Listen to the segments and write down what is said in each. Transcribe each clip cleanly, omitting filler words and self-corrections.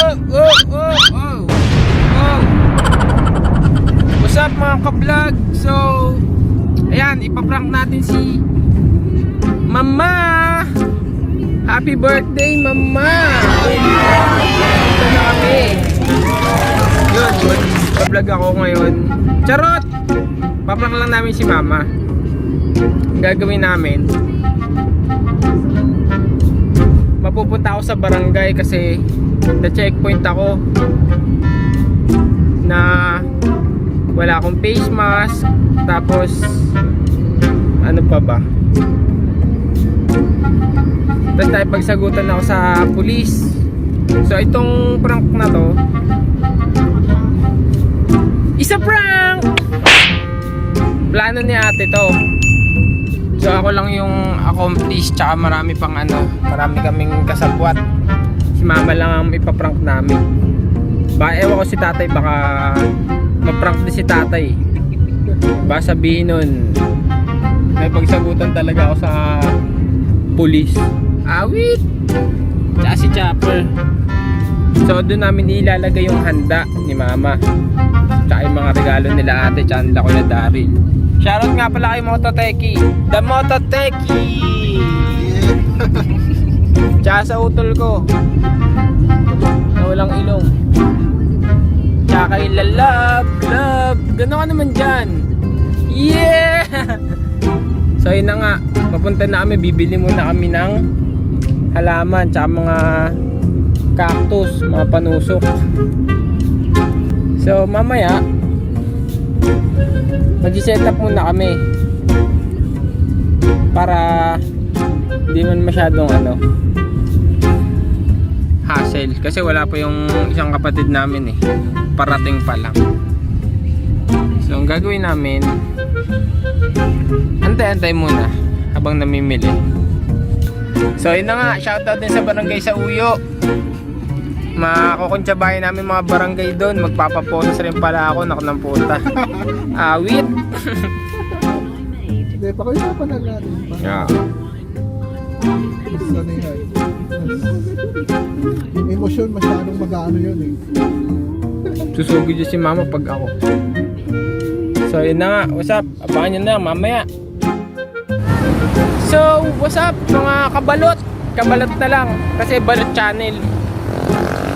What's up mga ka-vlog? So, ayan, ipaprank natin si Mama. Happy birthday, Mama! Ito na kami. Yun, mag-vlog ako ngayon. Charot! Paprank lang namin si Mama. Ang gagawin namin, mapupunta ako sa barangay kasi na-checkpoint ako na wala akong face mask. Tapos ano pa ba, tapos tayo pagsagutan ako sa pulis. So itong prank na to, isa prank! Plano ni ate to. So ako lang yung accomplice, tsaka marami pang marami kaming kasabwat. Si Mama lang ang ipaprank namin. Ewan ko si tatay, baka maprank din si tatay. Baka sabihin nun may pagsagutan talaga ako sa pulis. Awit! Tsaka si Chopper. So doon namin ilalagay yung handa ni Mama, tsaka yung mga regalo nila ate, tsaka nila Kuya Daryl. Shoutout nga pala kay Mototeki, The Mototeki! Tsaka sa utol ko na walang ilong, tsaka kay Lalab, Love, gano'n ka naman dyan. Yeah! So yun na nga, papunta na kami, bibili muna kami ng halaman, tsaka mga cactus, mga panusok. So mamaya mag-set up muna kami para hindi man masyadong hassle, kasi wala pa yung isang kapatid namin parating pa lang. So ang gagawin namin, antay-antay muna habang namimili. So yun na nga, shoutout din sa barangay sa Uyo. Makukuntsabahin namin mga barangay doon. Magpapaponos rin pala ako, naku ng puta. Awit. Hindi, pag-usapan na natin. Yeah. Yung emosyon masyadong mag-ano yun Susugod yun si Mama pag ako. So yun na nga, what's up? Abangan nyo na mamaya. So what's up mga kabalot? Kabalot na lang, kasi balot channel.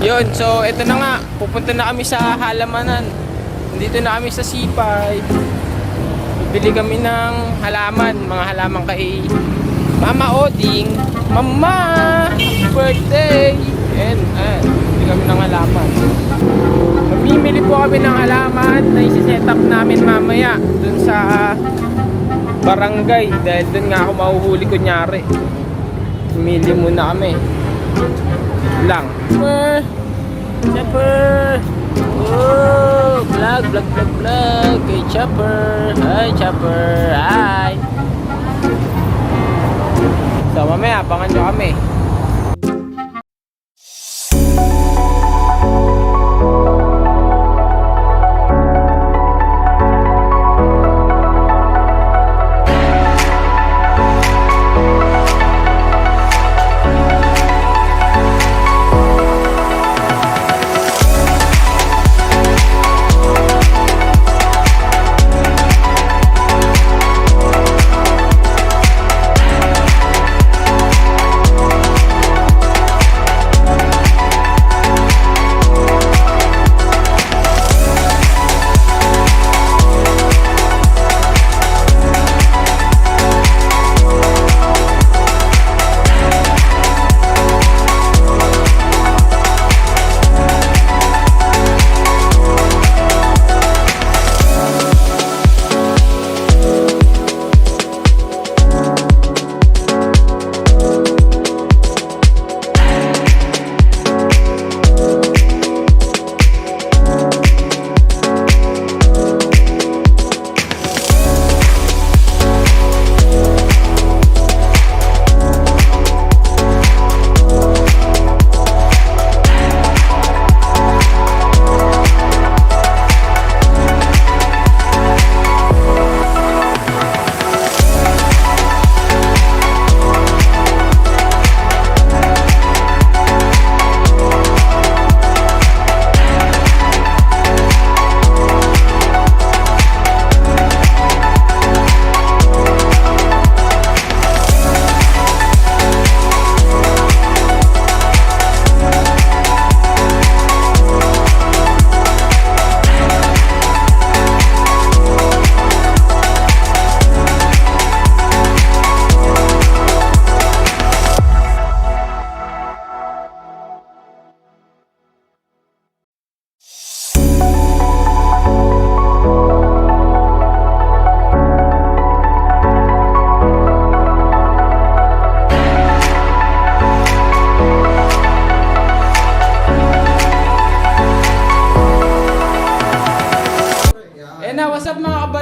Yun, so ito na nga, pupunta na kami sa halamanan. Dito na kami sa C5. Bibili kami ng halaman, mga halaman kay Mama Oding. Mama! Happy birthday! And bibili kami ng halaman. Mamimili po kami ng halaman na isi-set up namin mamaya dun sa barangay, dahil dun nga ako mahuhuli kunyari. Pumili muna kami lang. Chopper! Oh, vlog kay Chopper. Hi Chopper, hi. So mamaya abangan nyo kami.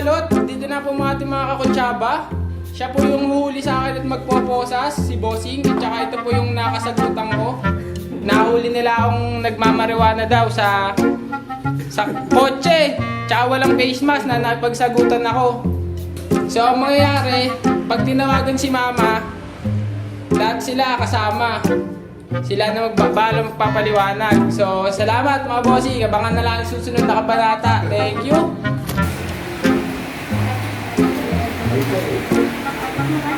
kabalot, dito na po mga ating mga kakutsaba. Siya po yung huli sa akin at magpoposas, si Bossing. At saka ito po yung nakasagutan ko. Nahuli nila akong nagmamariwana daw sa kotse. Tsaka walang face mask na napagsagutan ako. So ang mangyayari, pag tinawagan si mama, lahat sila kasama. Sila na magpapaliwanag. So salamat mga bossing. Abangan na lang ang susunod na kabanata. Thank you.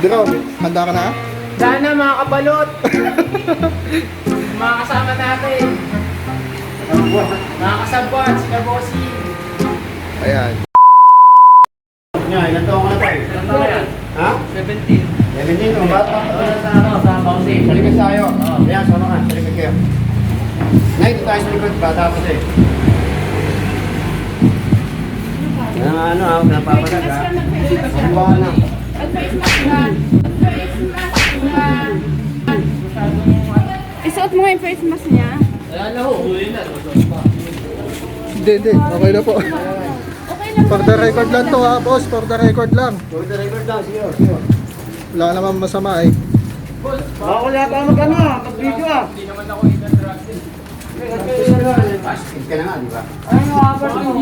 Dito, handa ka na? Sana mga kabalot. Mga kasama natin. Mga kasabot, sila bossing. Ayan. Ilan taon ka na tayo? Ilan taon yan? Ha? 17. 17, o bata pa pala sa Sa Bausi. Salikod tayo. Ayan, sama ka. Salikod kayo. Ngayon, dito tayo sa likod. Bata pa tayo. Yan ang ano, napapalag ha. Mabuhaan na. Isuot mo nga yung face mask niya. Ayan na ho, huli na. Hindi. Okay na po. For the record lang to ha, boss. For the record lang. For the record lang, sure. Wala naman masama eh. Bako yata mag-ano ha, mag-video ha. Hindi naman ako inan-drug din. Ka na nga, di ba? Ano nga ba ito?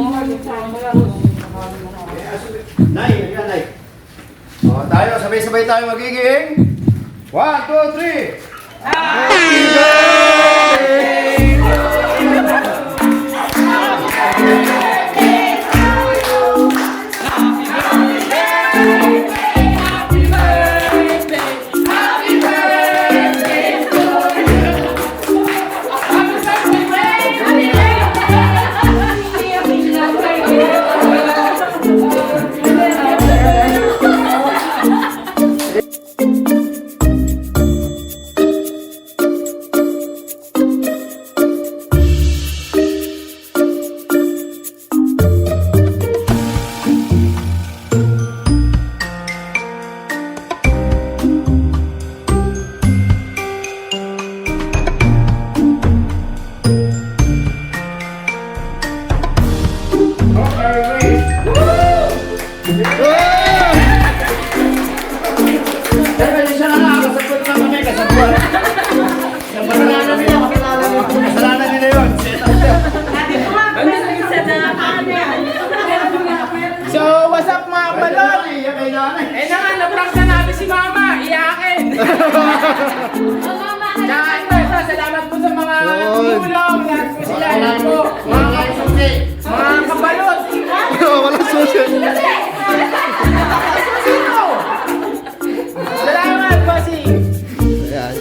Nay, ayan, Nay. O, tayo, sabay-sabay tayo magiging 1, 2, 3. Kasalanan nila yun. So, what's up mga kabalot? Eh na nga, na-prank na namin si mama. Iyakin. Tsaka ito, salamat po sa mga tulong. Lahat po sila. Lahat po. Mga kabalot. Walang social. Salamat, bossing. Ayan.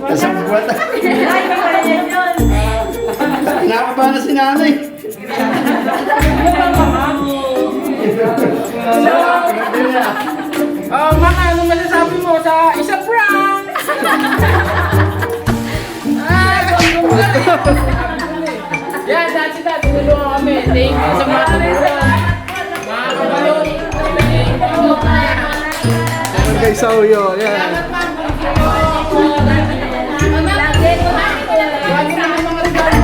Kasang buwan. Nakakaba na si nanay. Oh, Maka, anong masasabi mo sa isa prank? Yan, that's it. Tinulungan kami. Thank you sa mga tumulong. Mga kabalot. Thank you. Kay Sauyo. Ayan. Lagi namin mga regalo.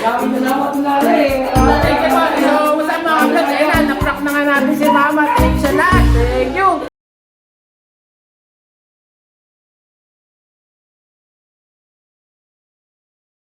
Salamat na rin.